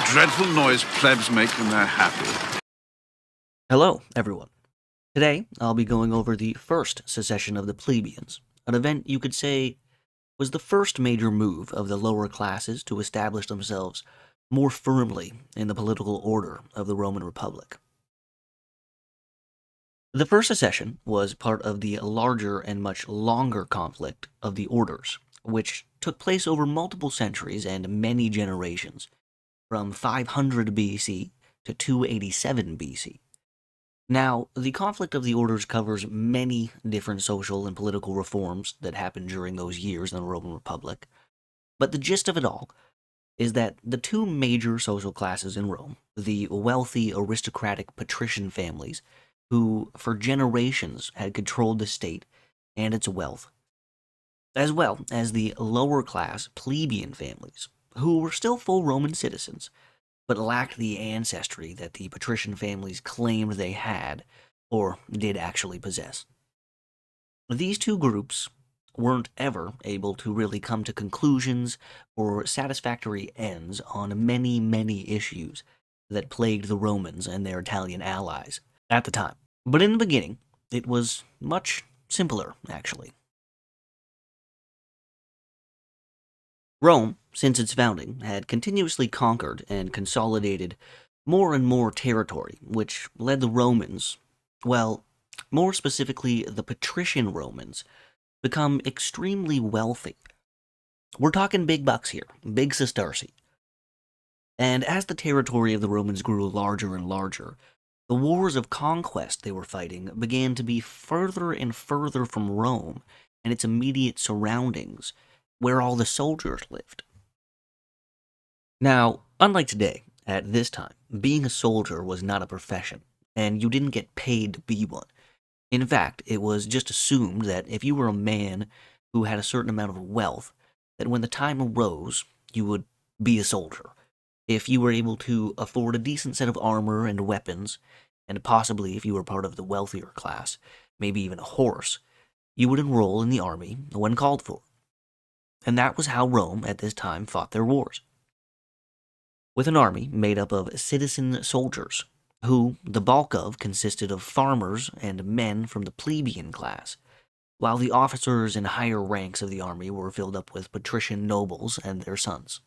dreadful noise plebs make when they're happy. Hello, everyone. Today, I'll be going over the first secession of the plebeians, an event you could say was the first major move of the lower classes to establish themselves more firmly in the political order of the Roman Republic. The first secession was part of the larger and much longer conflict of the orders, which took place over multiple centuries and many generations, from 500 BC to 287 BC. Now, the conflict of the orders covers many different social and political reforms that happened during those years in the Roman Republic, but the gist of it all is that the two major social classes in Rome, the wealthy aristocratic patrician families, who for generations had controlled the state and its wealth, as well as the lower class plebeian families, who were still full Roman citizens, but lacked the ancestry that the patrician families claimed they had, or did actually possess. These two groups weren't ever able to really come to conclusions or satisfactory ends on many, many issues that plagued the Romans and their Italian allies at the time. But in the beginning, it was much simpler, actually. Rome, since its founding, had continuously conquered and consolidated more and more territory, which led the Romans, well, more specifically the patrician Romans, become extremely wealthy. We're talking big bucks here, big sesterci. And as the territory of the Romans grew larger and larger, the wars of conquest they were fighting began to be further and further from Rome and its immediate surroundings, where all the soldiers lived. Now, unlike today, at this time, being a soldier was not a profession, and you didn't get paid to be one. In fact, it was just assumed that if you were a man who had a certain amount of wealth, that when the time arose, you would be a soldier. If you were able to afford a decent set of armor and weapons, and possibly if you were part of the wealthier class, maybe even a horse, you would enroll in the army when called for. And that was how Rome at this time fought their wars. With an army made up of citizen soldiers, who the bulk of consisted of farmers and men from the plebeian class, while the officers and higher ranks of the army were filled up with patrician nobles and their sons.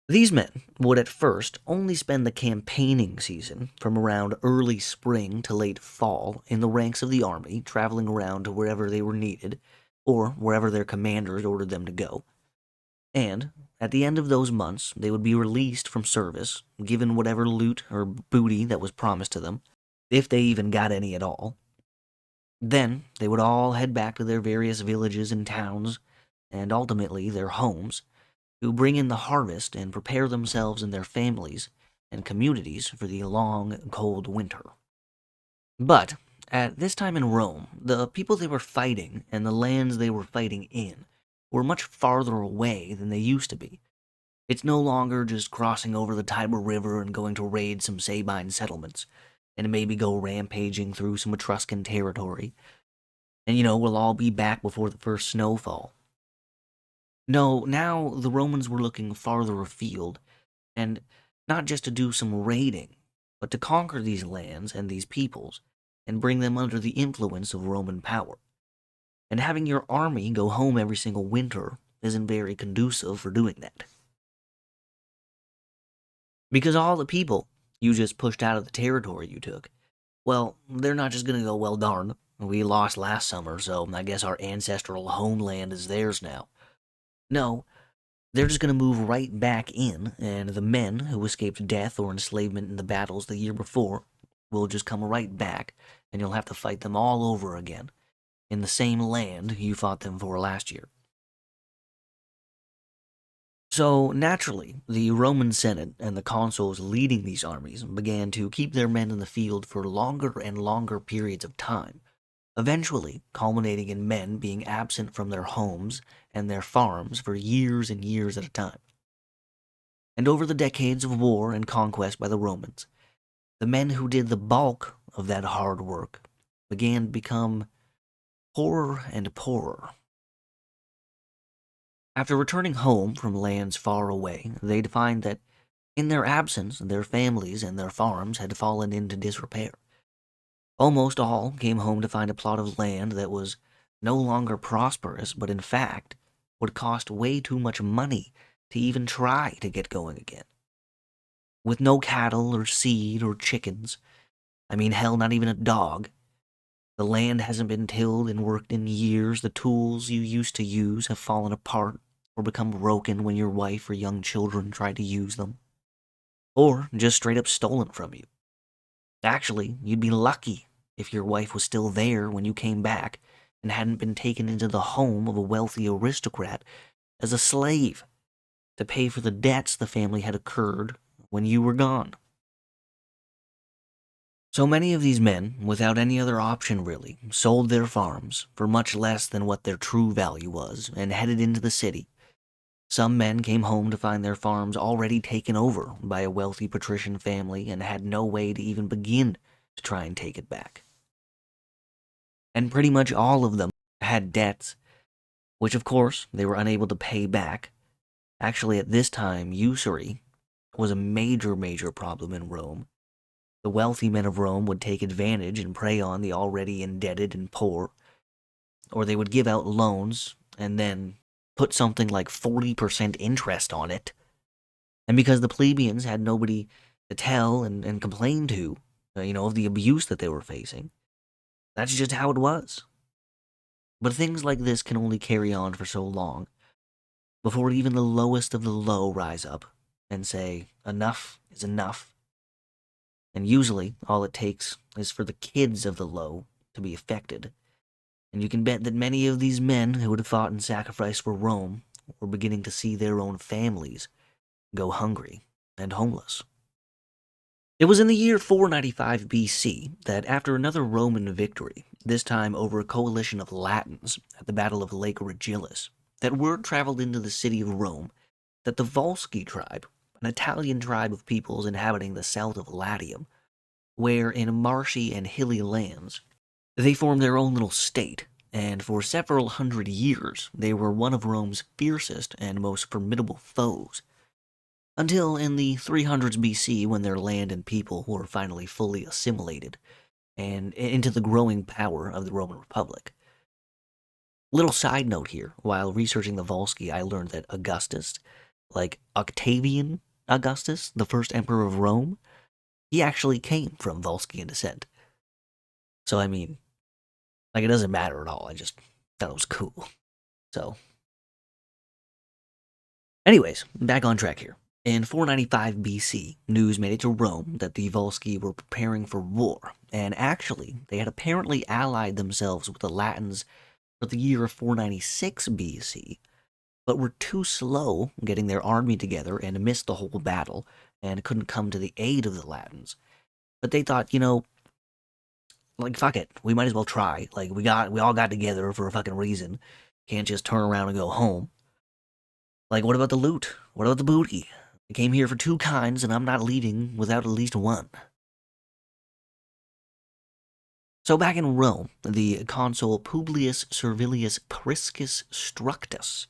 These men would at first only spend the campaigning season from around early spring to late fall in the ranks of the army, traveling around to wherever they were needed, or wherever their commanders ordered them to go. And at the end of those months, they would be released from service, given whatever loot or booty that was promised to them, if they even got any at all. Then they would all head back to their various villages and towns, and ultimately their homes, to bring in the harvest and prepare themselves and their families and communities for the long, cold winter. But at this time in Rome, the people they were fighting and the lands they were fighting in were much farther away than they used to be. It's no longer just crossing over the Tiber River and going to raid some Sabine settlements, and maybe go rampaging through some Etruscan territory, and we'll all be back before the first snowfall. No, now the Romans were looking farther afield, and not just to do some raiding, but to conquer these lands and these peoples, and bring them under the influence of Roman power. And having your army go home every single winter isn't very conducive for doing that. Because all the people you just pushed out of the territory you took, well, they're not just going to go, well, darn, we lost last summer, so I guess our ancestral homeland is theirs now. No, they're just going to move right back in, and the men who escaped death or enslavement in the battles the year before will just come right back, and you'll have to fight them all over again, in the same land you fought them for last year. So, naturally, the Roman Senate and the consuls leading these armies began to keep their men in the field for longer and longer periods of time, eventually culminating in men being absent from their homes and their farms for years and years at a time. And over the decades of war and conquest by the Romans, the men who did the bulk of that hard work began to become poorer and poorer. After returning home from lands far away, they'd find that in their absence, their families and their farms had fallen into disrepair. Almost all came home to find a plot of land that was no longer prosperous, but in fact would cost way too much money to even try to get going again. With no cattle or seed or chickens, I mean, hell, not even a dog. The land hasn't been tilled and worked in years. The tools you used to use have fallen apart or become broken when your wife or young children try to use them. Or just straight up stolen from you. Actually, you'd be lucky if your wife was still there when you came back and hadn't been taken into the home of a wealthy aristocrat as a slave to pay for the debts the family had incurred when you were gone. So many of these men, without any other option really, sold their farms for much less than what their true value was and headed into the city. Some men came home to find their farms already taken over by a wealthy patrician family and had no way to even begin to try and take it back. And pretty much all of them had debts, which of course they were unable to pay back. Actually, at this time, usury was a major problem in Rome. The wealthy men of Rome would take advantage and prey on the already indebted and poor, or they would give out loans and then put something like 40% interest on it. And because the plebeians had nobody to tell and complain to, of the abuse that they were facing, that's just how it was. But things like this can only carry on for so long, before even the lowest of the low rise up and say, enough is enough. And usually, all it takes is for the kids of the low to be affected. And you can bet that many of these men who would have fought and sacrificed for Rome were beginning to see their own families go hungry and homeless. It was in the year 495 BC that after another Roman victory, this time over a coalition of Latins at the Battle of Lake Regillus, that word traveled into the city of Rome that the Volsci tribe, an Italian tribe of peoples inhabiting the south of Latium, where in marshy and hilly lands, they formed their own little state, and for several hundred years they were one of Rome's fiercest and most formidable foes. Until in the 300s BC, when their land and people were finally fully assimilated and into the growing power of the Roman Republic. Little side note here, while researching the Volsci, I learned that Augustus, like Octavian Augustus, the first emperor of Rome, he actually came from Volscian descent. So, I mean, it doesn't matter at all. I just thought it was cool. So, anyways, back on track here. In 495 BC, news made it to Rome that the Volsci were preparing for war, and actually, they had apparently allied themselves with the Latins for the year of 496 BC, but were too slow getting their army together and missed the whole battle, and couldn't come to the aid of the Latins. But they thought, fuck it, we might as well try. We all got together for a fucking reason. Can't just turn around and go home. What about the loot? What about the booty? I came here for two kinds, and I'm not leaving without at least one. So back in Rome, the consul Publius Servilius Priscus Structus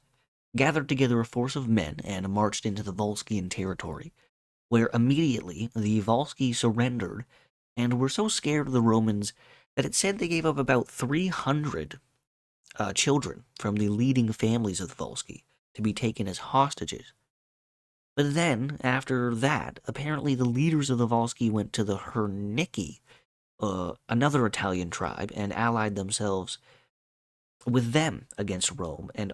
gathered together a force of men and marched into the Volscian territory, where immediately the Volsci surrendered and were so scared of the Romans that it said they gave up about 300 children from the leading families of the Volsci to be taken as hostages. But then, after that, apparently the leaders of the Volsci went to the Hernici, another Italian tribe, and allied themselves with them against Rome, and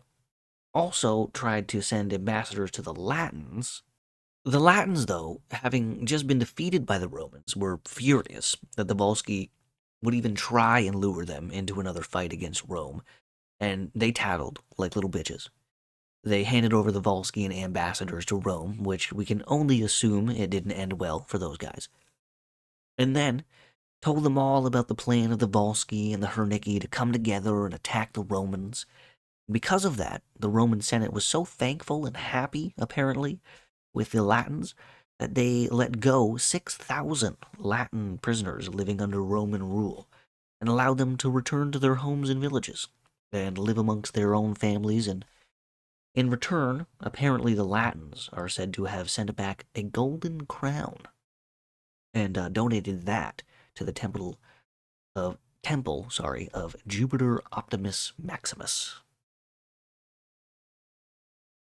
also tried to send ambassadors to the Latins. The Latins, though, having just been defeated by the Romans, were furious that the Volsci would even try and lure them into another fight against Rome, and they tattled like little bitches. They handed over the Volscian ambassadors to Rome, which we can only assume it didn't end well for those guys. And then told them all about the plan of the Volsci and the Hernici to come together and attack the Romans. Because of that, the Roman Senate was so thankful and happy, apparently, with the Latins, that they let go 6,000 Latin prisoners living under Roman rule, and allowed them to return to their homes and villages, and live amongst their own families and In return, apparently the Latins are said to have sent back a golden crown and donated that to the temple of Jupiter Optimus Maximus.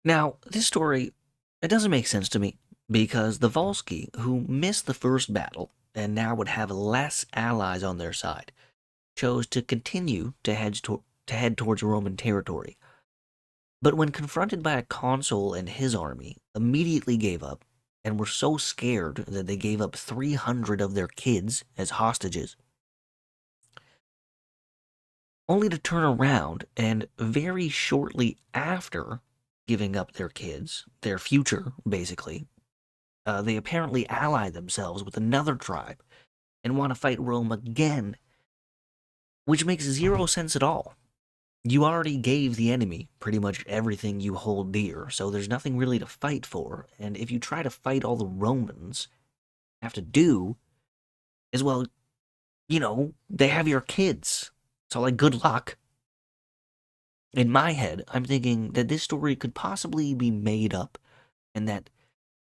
Now, this story, it doesn't make sense to me, because the Volsci, who missed the first battle and now would have less allies on their side, chose to continue to head towards Roman territory. But when confronted by a consul and his army, immediately gave up and were so scared that they gave up 300 of their kids as hostages, only to turn around and very shortly after giving up their kids, their future, basically, they apparently ally themselves with another tribe and want to fight Rome again, which makes zero sense at all. You already gave the enemy pretty much everything you hold dear, so there's nothing really to fight for, and if you try to fight all the Romans have to do is, well, they have your kids. So, good luck. In my head, I'm thinking that this story could possibly be made up, and that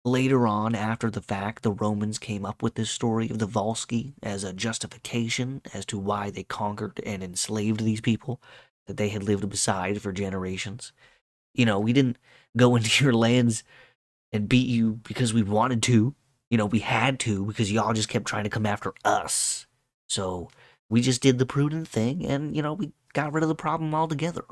later on, after the fact, the Romans came up with this story of the Volsci as a justification as to why they conquered and enslaved these people that they had lived beside for generations. We didn't go into your lands and beat you because we wanted to. We had to because y'all just kept trying to come after us. So we just did the prudent thing and, we got rid of the problem altogether.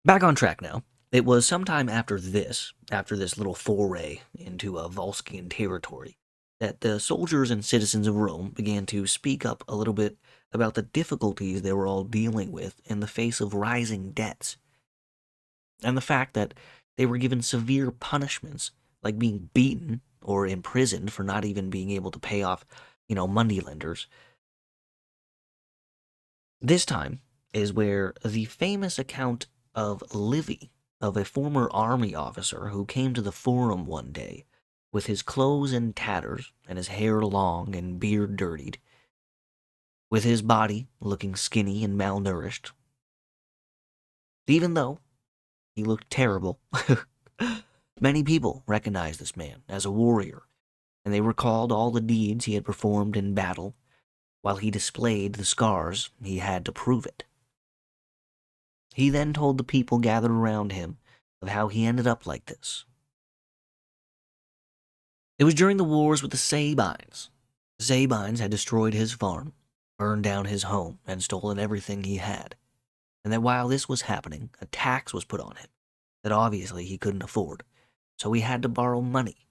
Back on track now. It was sometime after this little foray into a Volscian territory, that the soldiers and citizens of Rome began to speak up a little bit about the difficulties they were all dealing with in the face of rising debts, and the fact that they were given severe punishments, like being beaten or imprisoned for not even being able to pay off, moneylenders. This time is where the famous account of Livy, of a former army officer who came to the forum one day with his clothes in tatters and his hair long and beard dirtied, with his body looking skinny and malnourished. Even though he looked terrible, many people recognized this man as a warrior, and they recalled all the deeds he had performed in battle, while he displayed the scars he had to prove it. He then told the people gathered around him of how he ended up like this. It was during the wars with the Sabines. The Sabines had destroyed his farm, burned down his home, and stolen everything he had. And that while this was happening, a tax was put on him that obviously he couldn't afford, so he had to borrow money.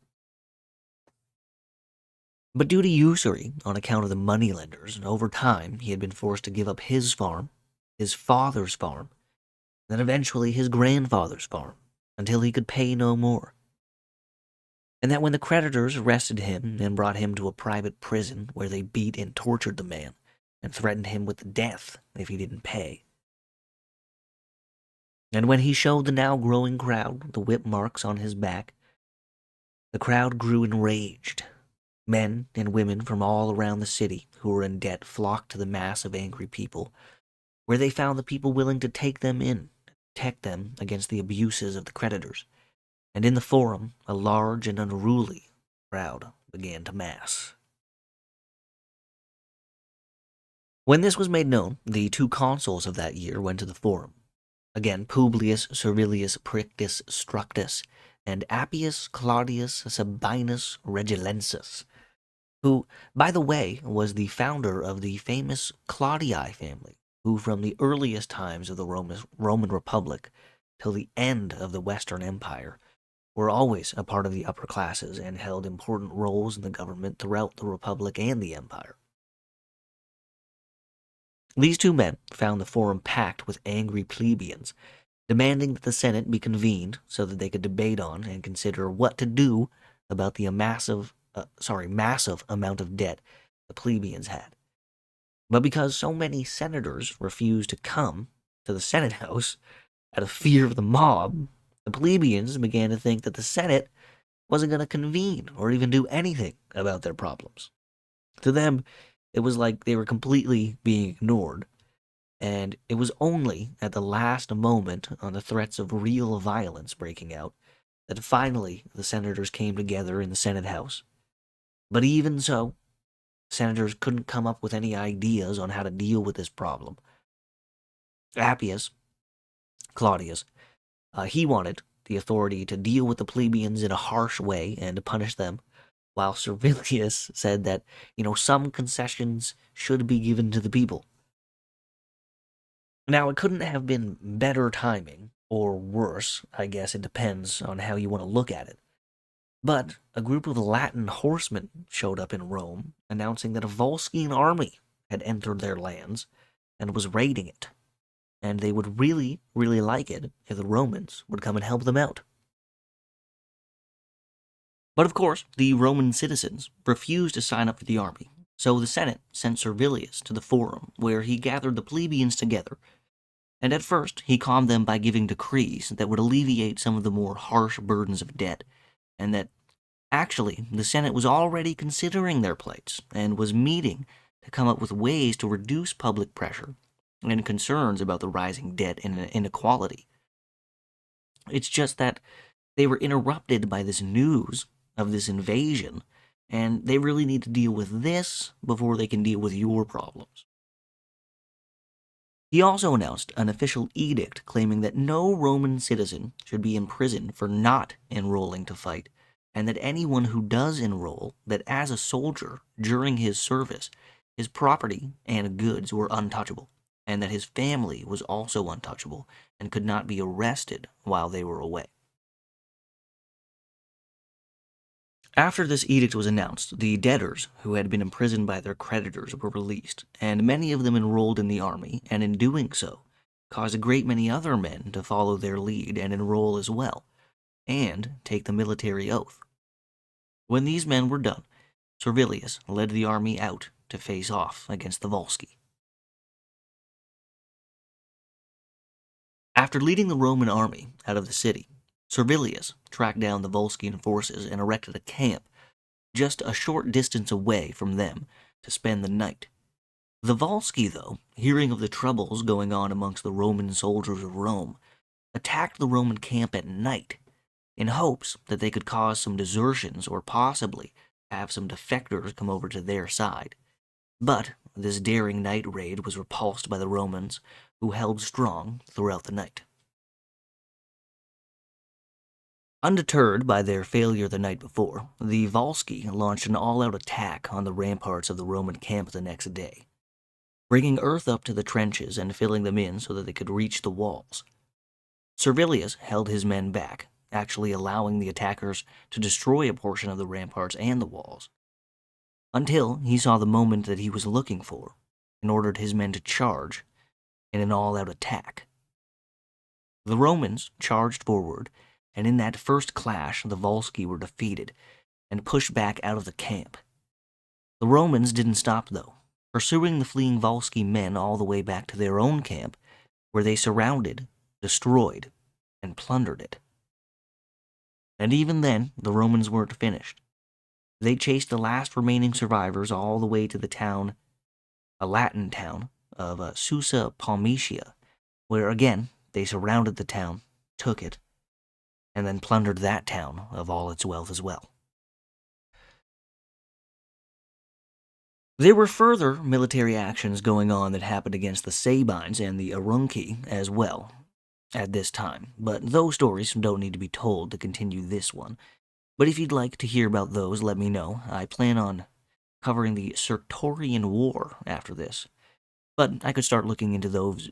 But due to usury on account of the moneylenders, over time he had been forced to give up his farm, his father's farm, then eventually his grandfather's farm, until he could pay no more. And that when the creditors arrested him and brought him to a private prison where they beat and tortured the man and threatened him with death if he didn't pay. And when he showed the now growing crowd the whip marks on his back, the crowd grew enraged. Men and women from all around the city who were in debt flocked to the mass of angry people, where they found the people willing to take them in, protect them against the abuses of the creditors. And in the forum, a large and unruly crowd began to mass. When this was made known, the two consuls of that year went to the forum. Again, Publius Servilius Prictus Structus and Appius Claudius Sabinus Regilensis, who, by the way, was the founder of the famous Claudii family, who from the earliest times of the Roman Republic till the end of the Western Empire were always a part of the upper classes and held important roles in the government throughout the Republic and the Empire. These two men found the forum packed with angry plebeians, demanding that the Senate be convened so that they could debate on and consider what to do about the massive amount of debt the plebeians had. But because so many senators refused to come to the Senate House out of fear of the mob, the plebeians began to think that the Senate wasn't going to convene or even do anything about their problems. To them, it was like they were completely being ignored, and it was only at the last moment, on the threats of real violence breaking out, that finally the senators came together in the Senate House. But even so, senators couldn't come up with any ideas on how to deal with this problem. Appius, Claudius, he wanted the authority to deal with the plebeians in a harsh way and to punish them, while Servilius said that, some concessions should be given to the people. Now, it couldn't have been better timing, or worse, I guess it depends on how you want to look at it. But a group of Latin horsemen showed up in Rome, announcing that a Volscian army had entered their lands and was raiding it, and they would really, really like it if the Romans would come and help them out. But of course, the Roman citizens refused to sign up for the army, so the Senate sent Servilius to the Forum, where he gathered the plebeians together, and at first he calmed them by giving decrees that would alleviate some of the more harsh burdens of debt, and that actually the Senate was already considering their plights and was meeting to come up with ways to reduce public pressure and concerns about the rising debt and inequality. It's just that they were interrupted by this news of this invasion, and they really need to deal with this before they can deal with your problems. He also announced an official edict claiming that no Roman citizen should be imprisoned for not enrolling to fight, and that anyone who does enroll, that as a soldier during his service, his property and goods were untouchable, and that his family was also untouchable and could not be arrested while they were away. After this edict was announced, the debtors who had been imprisoned by their creditors were released, and many of them enrolled in the army, and in doing so, caused a great many other men to follow their lead and enroll as well, and take the military oath. When these men were done, Servilius led the army out to face off against the Volsci. After leading the Roman army out of the city, Servilius tracked down the Volscian forces and erected a camp just a short distance away from them to spend the night. The Volsci, though, hearing of the troubles going on amongst the Roman soldiers of Rome, attacked the Roman camp at night in hopes that they could cause some desertions or possibly have some defectors come over to their side. But this daring night raid was repulsed by the Romans, who held strong throughout the night. Undeterred by their failure the night before, the Volsci launched an all-out attack on the ramparts of the Roman camp the next day, bringing earth up to the trenches and filling them in so that they could reach the walls. Servilius held his men back, actually allowing the attackers to destroy a portion of the ramparts and the walls, until he saw the moment that he was looking for and ordered his men to charge in an all-out attack. The Romans charged forward, and in that first clash the Volsci were defeated and pushed back out of the camp. The Romans didn't stop, though, pursuing the fleeing Volsci men all the way back to their own camp, where they surrounded, destroyed, and plundered it. And even then, the Romans weren't finished. They chased the last remaining survivors all the way to the town, a Latin town, of Susa Palmitia, where again they surrounded the town, took it, and then plundered that town of all its wealth as well. There were further military actions going on that happened against the Sabines and the Aurunci as well at this time, but those stories don't need to be told to continue this one. But if you'd like to hear about those, let me know. I plan on covering the Sertorian War after this, but I could start looking into those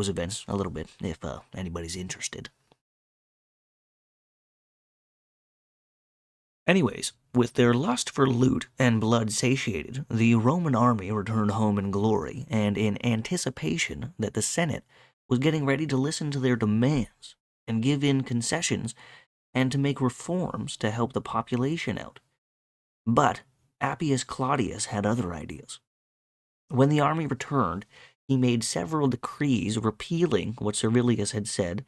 events a little bit if anybody's interested. Anyways, with their lust for loot and blood satiated, the Roman army returned home in glory, and in anticipation that the Senate was getting ready to listen to their demands and give in concessions and to make reforms to help the population out. But Appius Claudius had other ideas. When the army returned, he made several decrees repealing what Servilius had said,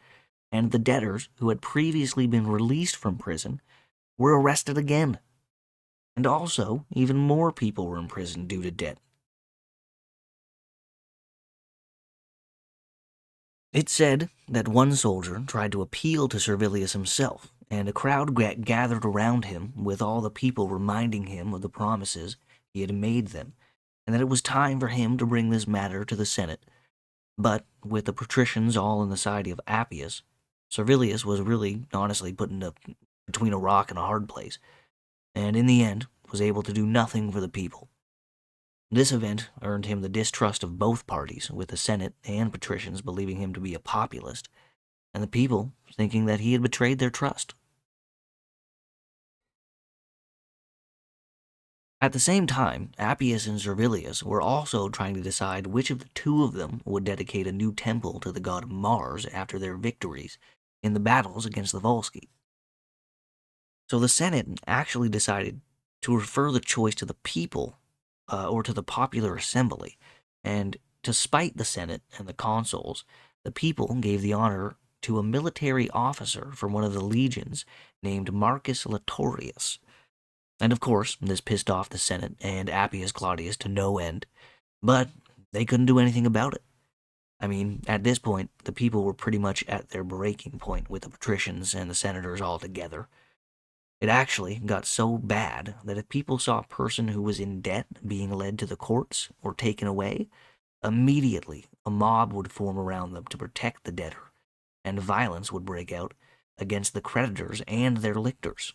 and the debtors who had previously been released from prison were arrested again. And also, even more people were imprisoned due to debt. It said that one soldier tried to appeal to Servilius himself, and a crowd gathered around him, with all the people reminding him of the promises he had made them, and that it was time for him to bring this matter to the Senate. But with the patricians all on the side of Appius, Servilius was really, honestly, between a rock and a hard place, and in the end was able to do nothing for the people. This event earned him the distrust of both parties, with the Senate and patricians believing him to be a populist, and the people thinking that he had betrayed their trust. At the same time, Appius and Servilius were also trying to decide which of the two of them would dedicate a new temple to the god Mars after their victories in the battles against the Volsci. So the Senate actually decided to refer the choice to the people or to the popular assembly, and to spite the Senate and the consuls, the people gave the honor to a military officer from one of the legions named Marcus Latorius. And of course, this pissed off the Senate and Appius Claudius to no end, but they couldn't do anything about it. I mean, at this point, the people were pretty much at their breaking point with the patricians and the senators all together. It actually got so bad that if people saw a person who was in debt being led to the courts or taken away, immediately a mob would form around them to protect the debtor, and violence would break out against the creditors and their lictors.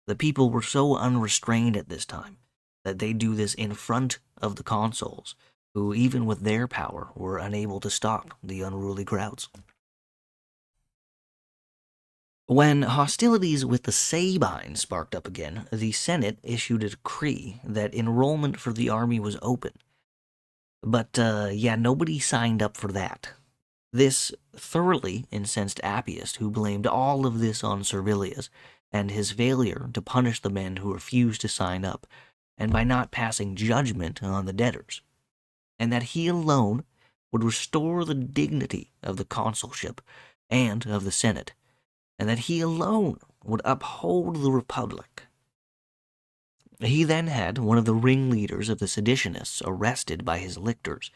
The people were so unrestrained at this time that they do this in front of the consuls, who, even with their power, were unable to stop the unruly crowds. When hostilities with the Sabines sparked up again, the Senate issued a decree that enrollment for the army was open. But, nobody signed up for that. This thoroughly incensed Appius, who blamed all of this on Servilius and his failure to punish the men who refused to sign up, and by not passing judgment on the debtors, and that he alone would restore the dignity of the consulship and of the Senate, and that he alone would uphold the Republic. He then had one of the ringleaders of the seditionists arrested by his lictors,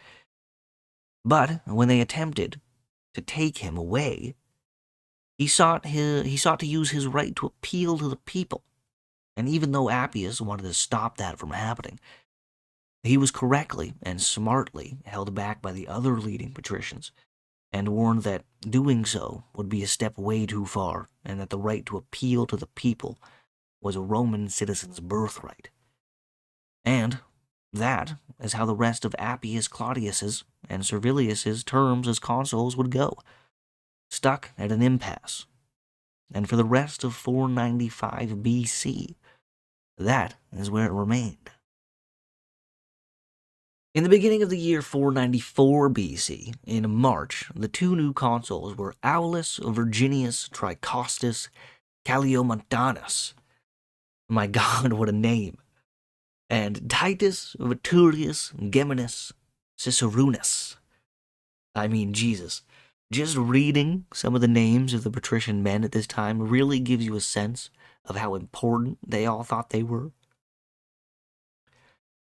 but when they attempted to take him away, he sought to use his right to appeal to the people, and even though Appius wanted to stop that from happening, he was correctly and smartly held back by the other leading patricians, and warned that doing so would be a step way too far, and that the right to appeal to the people was a Roman citizen's birthright. And that is how the rest of Appius Claudius's and Servilius's terms as consuls would go, stuck at an impasse. And for the rest of 495 BC, that is where it remained. In the beginning of the year 494 BC, in March, the two new consuls were Aulus Virginius Tricostus Calliomontanus. My god, what a name. And Titus Veturius Geminus Cicerunus. I mean, Jesus. Just reading some of the names of the patrician men at this time really gives you a sense of how important they all thought they were.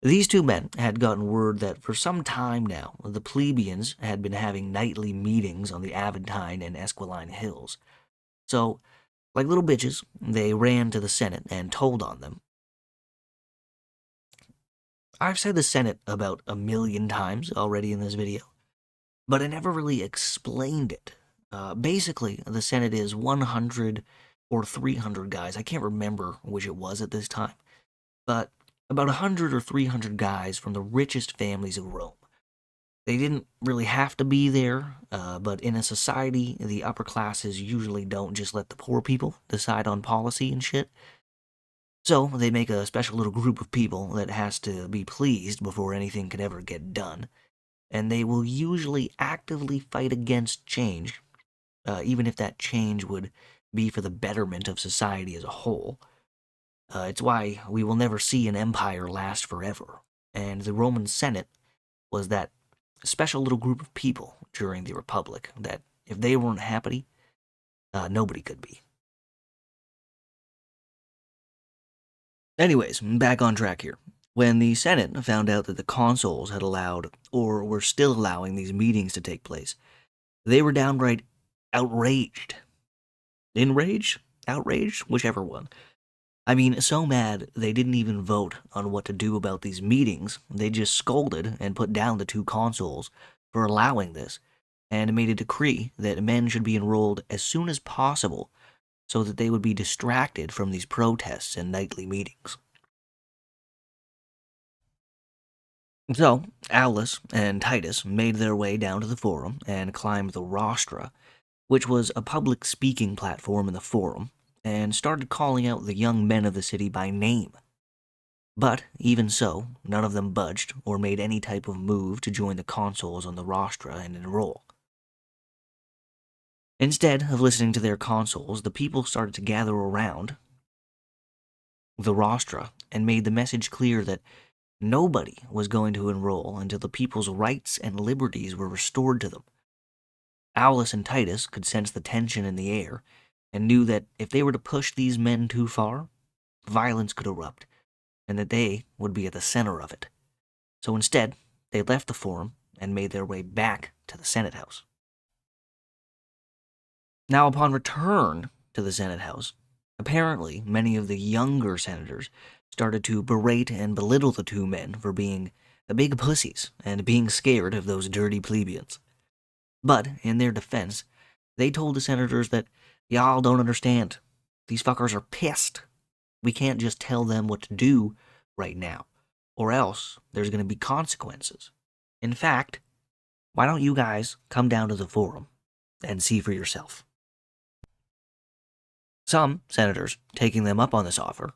These two men had gotten word that for some time now, the plebeians had been having nightly meetings on the Aventine and Esquiline hills. So, like little bitches, they ran to the Senate and told on them. I've said the Senate about 1,000,000 times already in this video, but I never really explained it. Basically, the Senate is 100 or 300 guys. I can't remember which it was at this time, but about 100 or 300 guys from the richest families of Rome. They didn't really have to be there, but in a society, the upper classes usually don't just let the poor people decide on policy and shit. So they make a special little group of people that has to be pleased before anything could ever get done, and they will usually actively fight against change, even if that change would be for the betterment of society as a whole. It's why we will never see an empire last forever, and the Roman Senate was that special little group of people during the Republic that, if they weren't happy, nobody could be. Anyways, back on track here. When the Senate found out that the consuls had allowed, or were still allowing, these meetings to take place, they were downright outraged. Enraged? Outraged? Whichever one. I mean, so mad they didn't even vote on what to do about these meetings. They just scolded and put down the two consuls for allowing this, and made a decree that men should be enrolled as soon as possible so that they would be distracted from these protests and nightly meetings. So, Aulus and Titus made their way down to the forum and climbed the rostra, which was a public speaking platform in the forum, and started calling out the young men of the city by name. But, even so, none of them budged or made any type of move to join the consuls on the rostra and enroll. Instead of listening to their consuls, the people started to gather around the rostra and made the message clear that nobody was going to enroll until the people's rights and liberties were restored to them. Aulus and Titus could sense the tension in the air and knew that if they were to push these men too far, violence could erupt, and that they would be at the center of it. So instead, they left the forum and made their way back to the Senate House. Now, upon return to the Senate House, apparently many of the younger senators started to berate and belittle the two men for being big pussies and being scared of those dirty plebeians. But, in their defense, they told the senators that y'all don't understand. These fuckers are pissed. We can't just tell them what to do right now, or else there's going to be consequences. In fact, why don't you guys come down to the forum and see for yourself? Some senators, taking them up on this offer,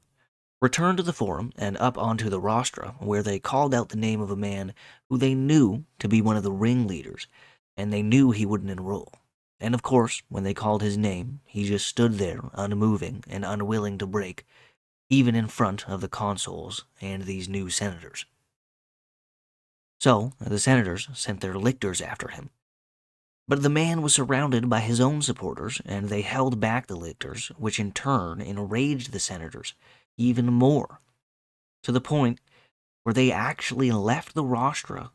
returned to the forum and up onto the rostra, where they called out the name of a man who they knew to be one of the ringleaders, and they knew he wouldn't enroll. And of course, when they called his name, he just stood there, unmoving and unwilling to break, even in front of the consuls and these new senators. So, the senators sent their lictors after him. But the man was surrounded by his own supporters, and they held back the lictors, which in turn enraged the senators even more, to the point where they actually left the rostra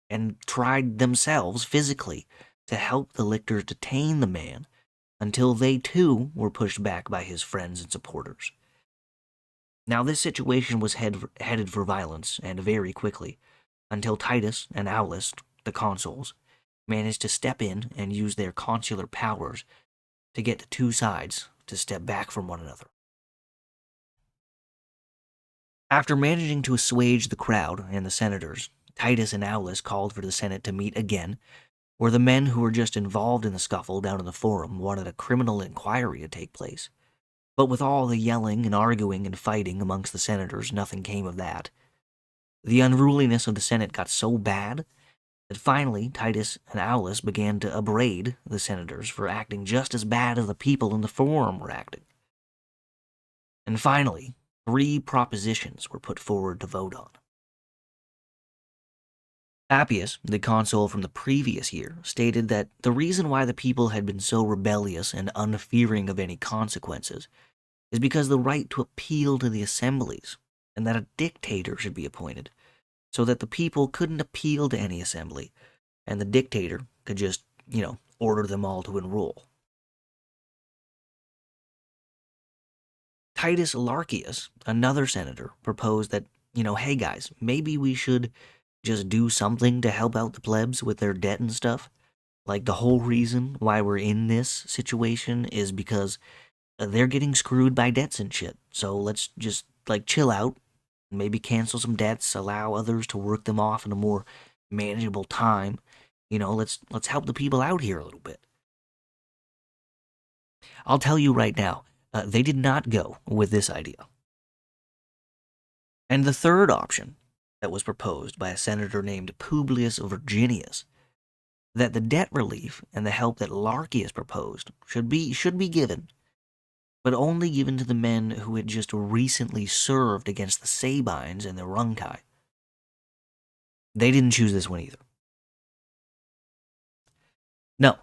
and tried themselves physically to help the lictors detain the man until they too were pushed back by his friends and supporters. Now, this situation was headed for violence, and very quickly, until Titus and Aulus, the consuls, managed to step in and use their consular powers to get the two sides to step back from one another. After managing to assuage the crowd and the senators, Titus and Aulus called for the Senate to meet again, where the men who were just involved in the scuffle down in the forum wanted a criminal inquiry to take place. But with all the yelling and arguing and fighting amongst the senators, nothing came of that. The unruliness of the Senate got so bad that finally Titus and Aulus began to upbraid the senators for acting just as bad as the people in the forum were acting. And finally, 3 propositions were put forward to vote on. Appius, the consul from the previous year, stated that the reason why the people had been so rebellious and unfearing of any consequences is because the right to appeal to the assemblies, and that a dictator should be appointed, so that the people couldn't appeal to any assembly, and the dictator could just, order them all to enroll. Titus Larkius, another senator, proposed that, hey guys, maybe we should just do something to help out the plebs with their debt and stuff. Like, the whole reason why we're in this situation is because they're getting screwed by debts and shit. So let's just, chill out, maybe cancel some debts, allow others to work them off in a more manageable time. Let's help the people out here a little bit. I'll tell you right now, they did not go with this idea. And the third option that was proposed by a senator named Publius Virginius, that the debt relief and the help that Larkius proposed should be given, but only given to the men who had just recently served against the Sabines and the Runci. They didn't choose this one either. No,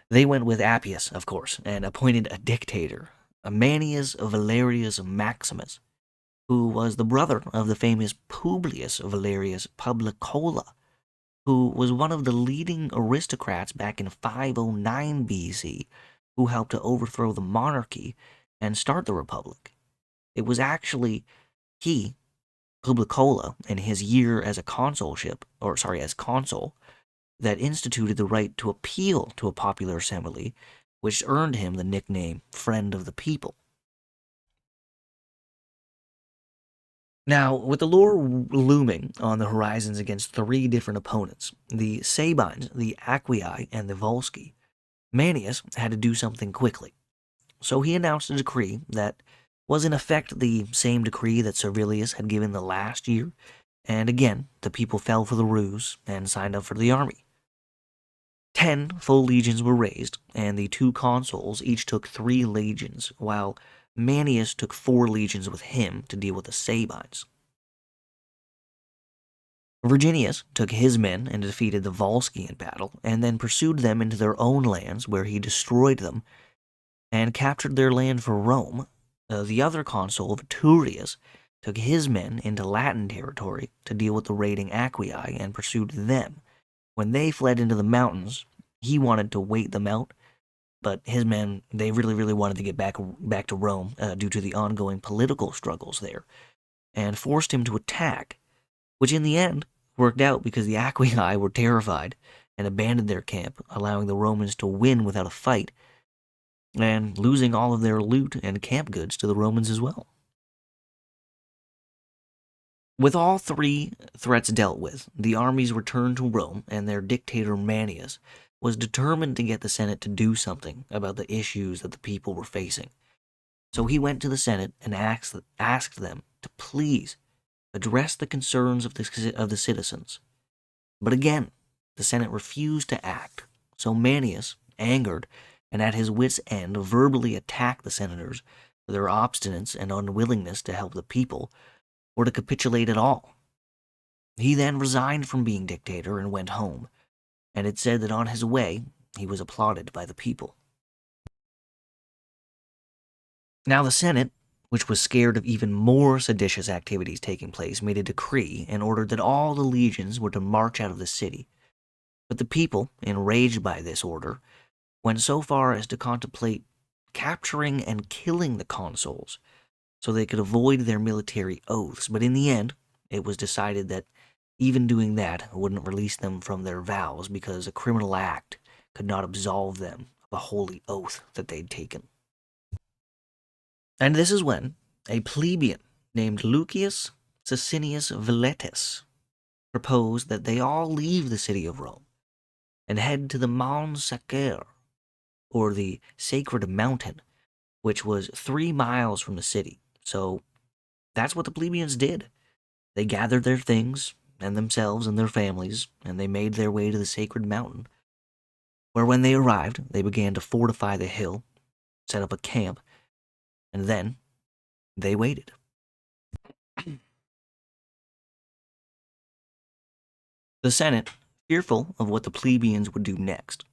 they went with Appius, of course, and appointed a dictator, Manius Valerius Maximus, who was the brother of the famous Publius Valerius Publicola, who was one of the leading aristocrats back in 509 BC, who helped to overthrow the monarchy and start the republic. It was actually he, Publicola, in his year as as consul, that instituted the right to appeal to a popular assembly, which earned him the nickname Friend of the People. Now, with the war looming on the horizons against three different opponents, the Sabines, the Aquii, and the Volsci, Manius had to do something quickly. So he announced a decree that was in effect the same decree that Servilius had given the last year, and again, the people fell for the ruse and signed up for the army. 10 full legions were raised, and the two consuls each took 3 legions, while Manius took 4 legions with him to deal with the Sabines. Virginius took his men and defeated the Volsci in battle, and then pursued them into their own lands, where he destroyed them and captured their land for Rome. The other consul, Veturius, took his men into Latin territory to deal with the raiding Aquii and pursued them. When they fled into the mountains, he wanted to wait them out, but his men, they really wanted to get back to Rome due to the ongoing political struggles there, and forced him to attack, which in the end worked out because the Aquii were terrified and abandoned their camp, allowing the Romans to win without a fight, and losing all of their loot and camp goods to the Romans as well. With all 3 threats dealt with, the armies returned to Rome, and their dictator Manius was determined to get the Senate to do something about the issues that the people were facing. So he went to the Senate and asked them to please address the concerns of the citizens. But again, the Senate refused to act, so Manius, angered and at his wits' end, verbally attacked the senators for their obstinance and unwillingness to help the people, or to capitulate at all. He then resigned from being dictator and went home, and it said that on his way, he was applauded by the people. Now the Senate, which was scared of even more seditious activities taking place, made a decree and ordered that all the legions were to march out of the city. But the people, enraged by this order, went so far as to contemplate capturing and killing the consuls, so they could avoid their military oaths, but in the end, it was decided that even doing that wouldn't release them from their vows because a criminal act could not absolve them of a holy oath that they'd taken. And this is when a plebeian named Lucius Sicinius Villetus proposed that they all leave the city of Rome and head to the Mons Sacer, or the Sacred Mountain, which was 3 miles from the city. So that's what the plebeians did. They gathered their things and themselves and their families, and they made their way to the Sacred Mountain, where when they arrived, they began to fortify the hill, set up a camp, and then they waited. The Senate, fearful of what the plebeians would do next,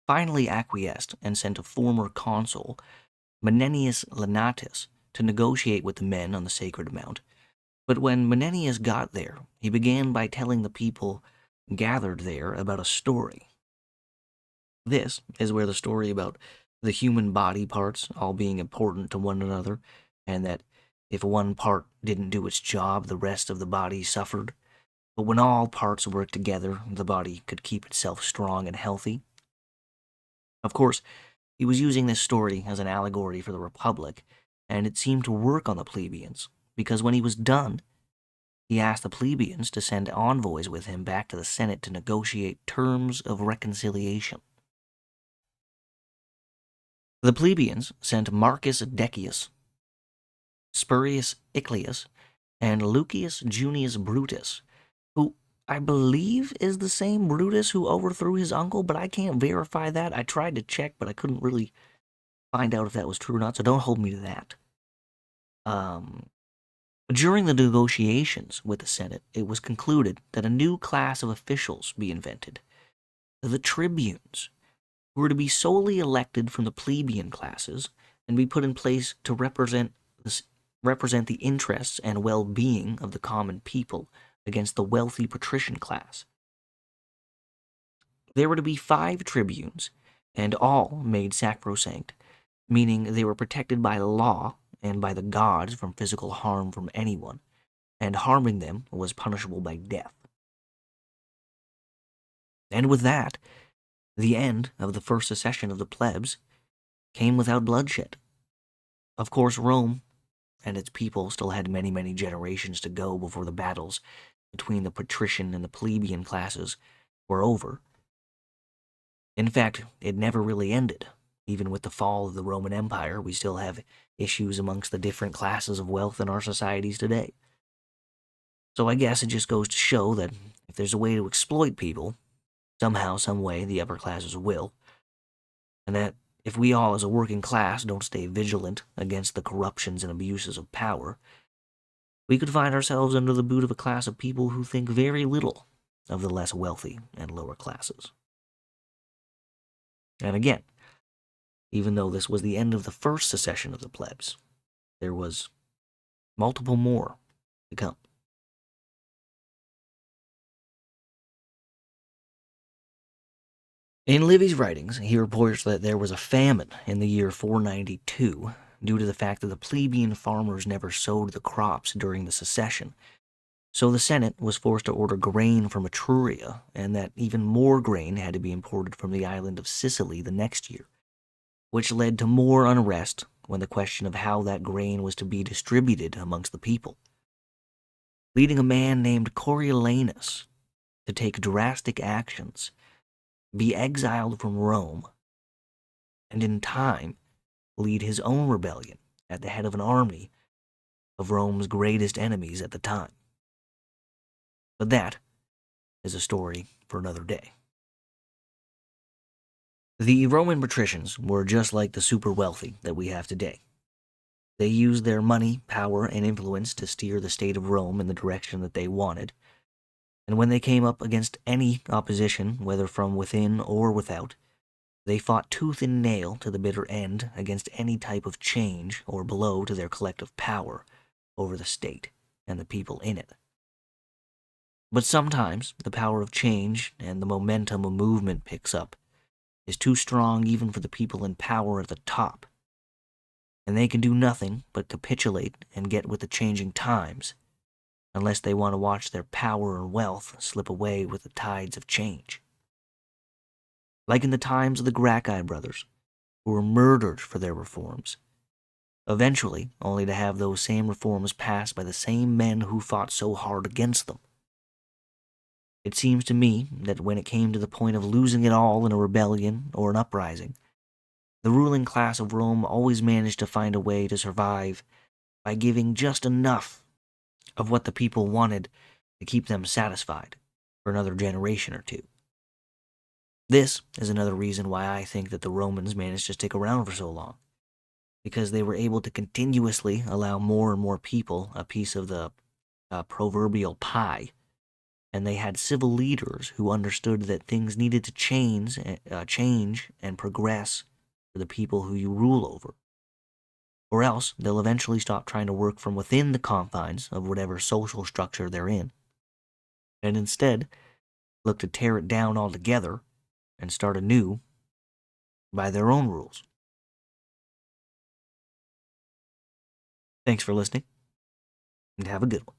finally acquiesced and sent a former consul, Menenius Lenatus, to negotiate with the men on the Sacred Mount. But when Menenius got there, he began by telling the people gathered there about a story. This is where the story about the human body parts all being important to one another, and that if one part didn't do its job, the rest of the body suffered. But when all parts worked together, the body could keep itself strong and healthy. Of course, he was using this story as an allegory for the Republic, and it seemed to work on the plebeians, because when he was done, he asked the plebeians to send envoys with him back to the Senate to negotiate terms of reconciliation. The plebeians sent Marcus Decius, Spurius Iclius, and Lucius Junius Brutus, who I believe is the same Brutus who overthrew his uncle, but I can't verify that. I tried to check, but I couldn't really find out if that was true or not, so don't hold me to that. During the negotiations with the Senate, it was concluded that a new class of officials be invented, the tribunes, who were to be solely elected from the plebeian classes and be put in place to represent represent the interests and well-being of the common people against the wealthy patrician class. There were to be 5 tribunes, and all made sacrosanct, meaning they were protected by law and by the gods from physical harm from anyone, and harming them was punishable by death. And with that, the end of the first secession of the plebs came without bloodshed. Of course, Rome and its people still had many, many generations to go before the battles between the patrician and the plebeian classes were over. In fact, it never really ended. Even with the fall of the Roman Empire, we still have issues amongst the different classes of wealth in our societies today. So I guess it just goes to show that if there's a way to exploit people, somehow, some way, the upper classes will. And that if we all as a working class don't stay vigilant against the corruptions and abuses of power, we could find ourselves under the boot of a class of people who think very little of the less wealthy and lower classes. And again, even though this was the end of the first secession of the plebs, there was multiple more to come. In Livy's writings, he reports that there was a famine in the year 492 due to the fact that the plebeian farmers never sowed the crops during the secession. So the Senate was forced to order grain from Etruria, and that even more grain had to be imported from the island of Sicily the next year, which led to more unrest when the question of how that grain was to be distributed amongst the people, leading a man named Coriolanus to take drastic actions, be exiled from Rome, and in time lead his own rebellion at the head of an army of Rome's greatest enemies at the time. But that is a story for another day. The Roman patricians were just like the super wealthy that we have today. They used their money, power, and influence to steer the state of Rome in the direction that they wanted, and when they came up against any opposition, whether from within or without, they fought tooth and nail to the bitter end against any type of change or blow to their collective power over the state and the people in it. But sometimes the power of change and the momentum a movement picks up is too strong even for the people in power at the top, and they can do nothing but capitulate and get with the changing times, unless they want to watch their power or wealth slip away with the tides of change. Like in the times of the Gracchi brothers, who were murdered for their reforms, eventually only to have those same reforms passed by the same men who fought so hard against them. It seems to me that when it came to the point of losing it all in a rebellion or an uprising, the ruling class of Rome always managed to find a way to survive by giving just enough of what the people wanted to keep them satisfied for another generation or two. This is another reason why I think that the Romans managed to stick around for so long, because they were able to continuously allow more and more people a piece of the proverbial pie, and they had civil leaders who understood that things needed to change and progress for the people who you rule over, or else they'll eventually stop trying to work from within the confines of whatever social structure they're in, and instead look to tear it down altogether and start anew by their own rules. Thanks for listening, and have a good one.